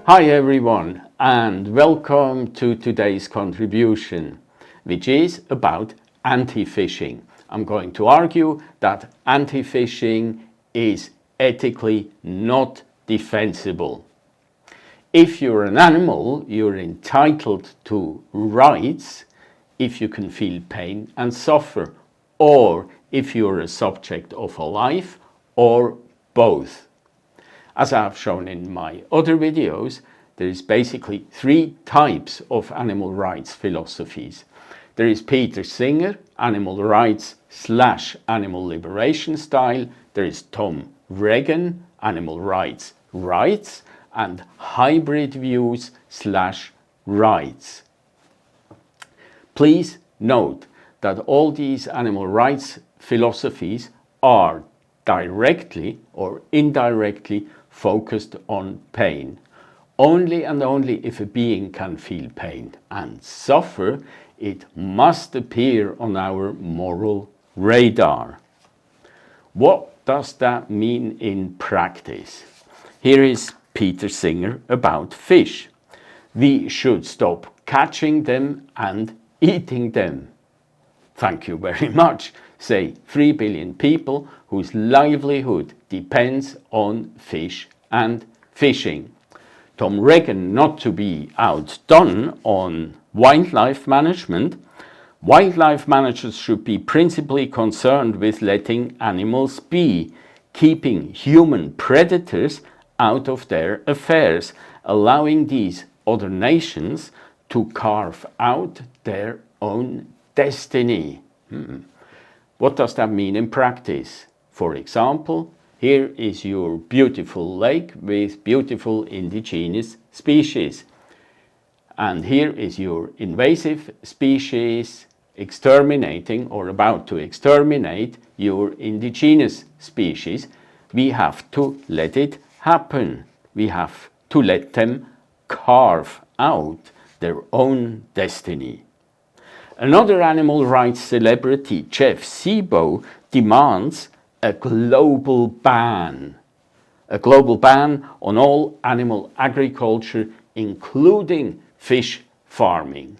Hi everyone, and welcome to today's contribution, which is about anti-fishing. I'm going to argue that anti-fishing is ethically not defensible. If you're an animal, you're entitled to rights if you can feel pain and suffer, or if you're a subject of a life, or both. As I've shown in my other videos, there is basically three types of animal rights philosophies. There is Peter Singer, animal rights / animal liberation style. There is Tom Regan, animal rights, and hybrid views / rights. Please note that all these animal rights philosophies are directly or indirectly focused on pain. Only and only if a being can feel pain and suffer, it must appear on our moral radar. What does that mean in practice? Here is Peter Singer about fish. We should stop catching them and eating them. Thank you very much, say 3 billion people whose livelihood depends on fish and fishing. Tom Regan, not to be outdone on wildlife management, wildlife managers should be principally concerned with letting animals be, keeping human predators out of their affairs, allowing these other nations to carve out their own destiny. What does that mean in practice? For example, here is your beautiful lake with beautiful indigenous species. And here is your invasive species exterminating or about to exterminate your indigenous species. We have to let it happen. We have to let them carve out their own destiny. Another animal rights celebrity, Chef Sebo, demands a global ban on all animal agriculture, including fish farming.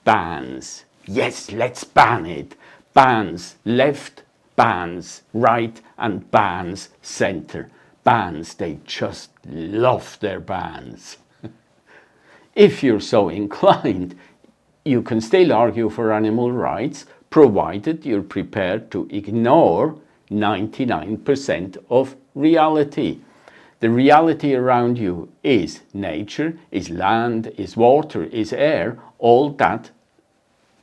Bans. Yes, let's ban it. Bans left, bans right, and bans center. Bans, they just love their bans. If you're so inclined, you can still argue for animal rights, provided you're prepared to ignore 99% of reality. The reality around you is nature, is land, is water, is air, all that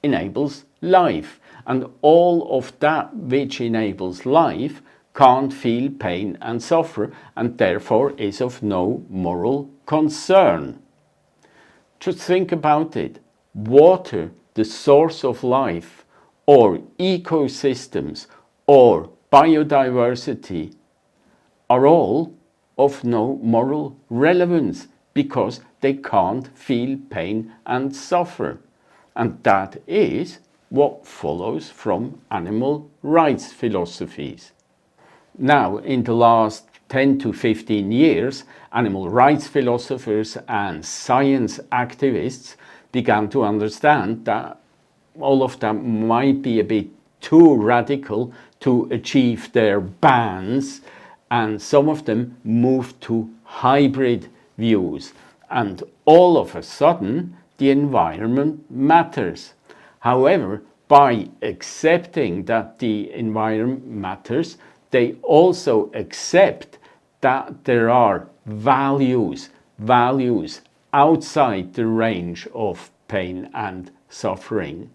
enables life. And all of that which enables life can't feel pain and suffer, and therefore is of no moral concern. Just think about it. Water, the source of life, or ecosystems, or biodiversity are all of no moral relevance because they can't feel pain and suffer. And that is what follows from animal rights philosophies. Now, in the last 10 to 15 years, animal rights philosophers and science activists began to understand that all of them might be a bit too radical to achieve their bans, and some of them moved to hybrid views. And all of a sudden, the environment matters. However, by accepting that the environment matters, they also accept that there are values outside the range of pain and suffering.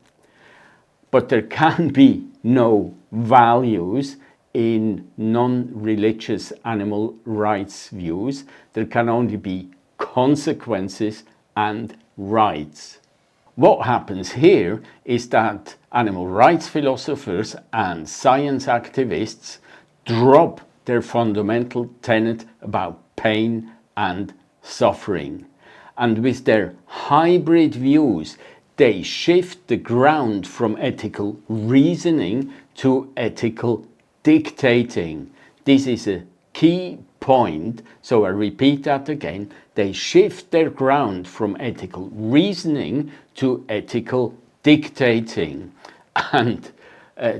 But there can be no values in non-religious animal rights views. There can only be consequences and rights. What happens here is that animal rights philosophers and science activists drop their fundamental tenet about pain and suffering. And with their hybrid views, they shift the ground from ethical reasoning to ethical dictating. This is a key point, so I repeat that again, they shift their ground from ethical reasoning to ethical dictating. And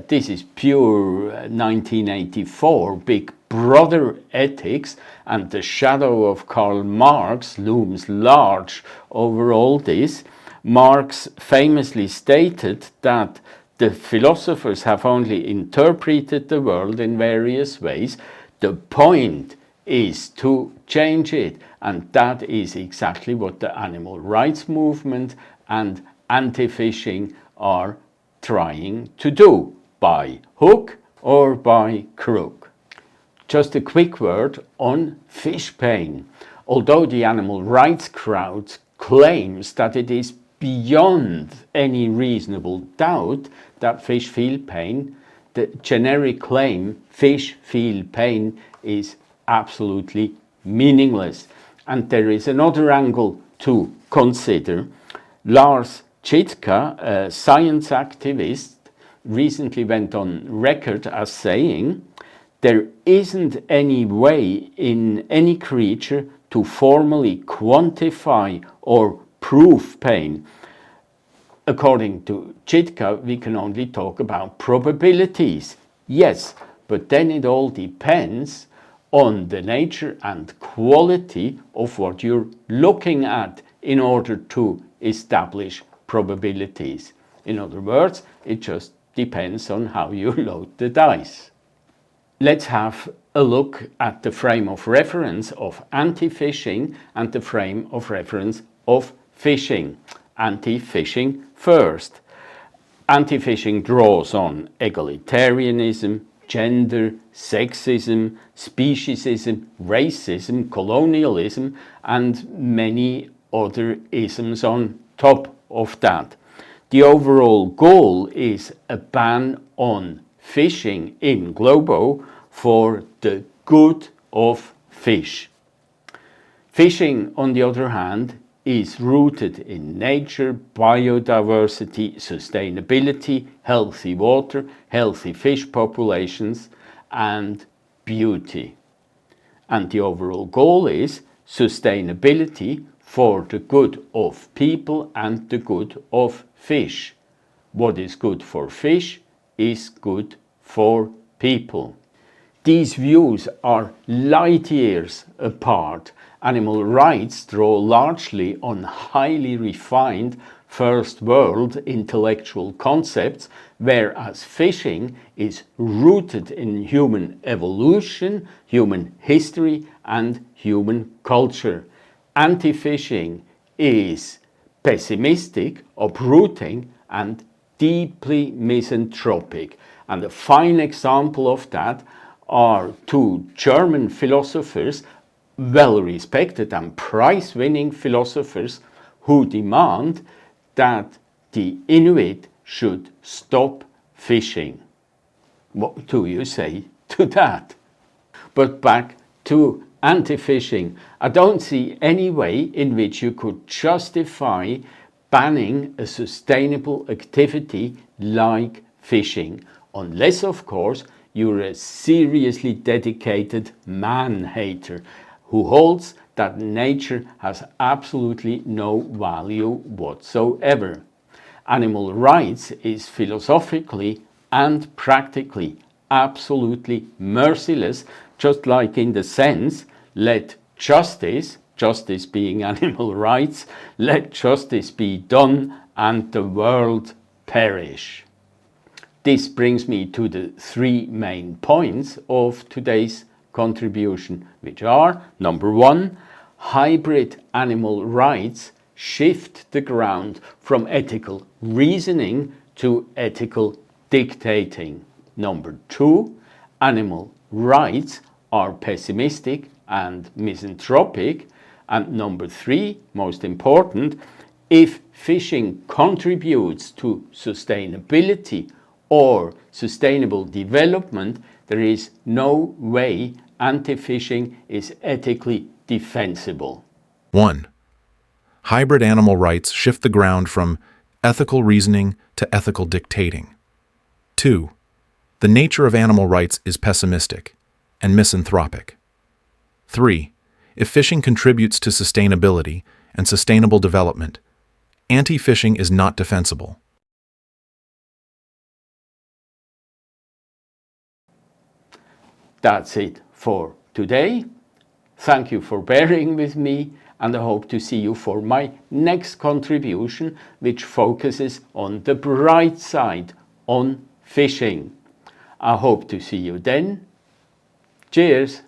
this is pure 1984 Big Brother ethics, and the shadow of Karl Marx looms large over all this. Marx famously stated that the philosophers have only interpreted the world in various ways. The point is to change it, and that is exactly what the animal rights movement and anti-fishing are trying to do, by hook or by crook. Just a quick word on fish pain. Although the animal rights crowd claims that it is beyond any reasonable doubt that fish feel pain, the generic claim fish feel pain is absolutely meaningless. And there is another angle to consider. Lars Chitka, a science activist, recently went on record as saying, there isn't any way in any creature to formally quantify or prove pain. According to Chitka, we can only talk about probabilities. Yes, but then it all depends on the nature and quality of what you're looking at in order to establish probabilities. In other words, it just depends on how you load the dice. Let's have a look at the frame of reference of anti-fishing and the frame of reference of fishing. Anti-fishing first. Anti-fishing draws on egalitarianism, gender, sexism, speciesism, racism, colonialism, and many other isms on top of that. The overall goal is a ban on fishing in globo for the good of fish. Fishing, on the other hand, is rooted in nature, biodiversity, sustainability, healthy water, healthy fish populations, and beauty. And the overall goal is sustainability for the good of people and the good of fish. What is good for fish is good for people. These views are light years apart. Animal rights draw largely on highly refined first world intellectual concepts, whereas fishing is rooted in human evolution, human history, and human culture. Anti-fishing is pessimistic, uprooting, and deeply misanthropic. And a fine example of that are two German philosophers, well-respected and prize-winning philosophers, who demand that the Inuit should stop fishing. What do you say to that? But back to anti-fishing. I don't see any way in which you could justify banning a sustainable activity like fishing, unless, of course, you're a seriously dedicated man-hater who holds that nature has absolutely no value whatsoever. Animal rights is philosophically and practically absolutely merciless, just like in the sense, let justice, justice being animal rights, let justice be done and the world perish. This brings me to the three main points of today's contribution, which are, number one, hybrid animal rights shift the ground from ethical reasoning to ethical dictating. Number two, animal rights are pessimistic and misanthropic. And number three, most important, if fishing contributes to sustainability or sustainable development, there is no way anti-fishing is ethically defensible. 1. Hybrid animal rights shift the ground from ethical reasoning to ethical dictating. 2. The nature of animal rights is pessimistic and misanthropic. 3. If fishing contributes to sustainability and sustainable development, anti-fishing is not defensible. That's it for today. Thank you for bearing with me, and I hope to see you for my next contribution, which focuses on the bright side, on fishing. I hope to see you then. Cheers!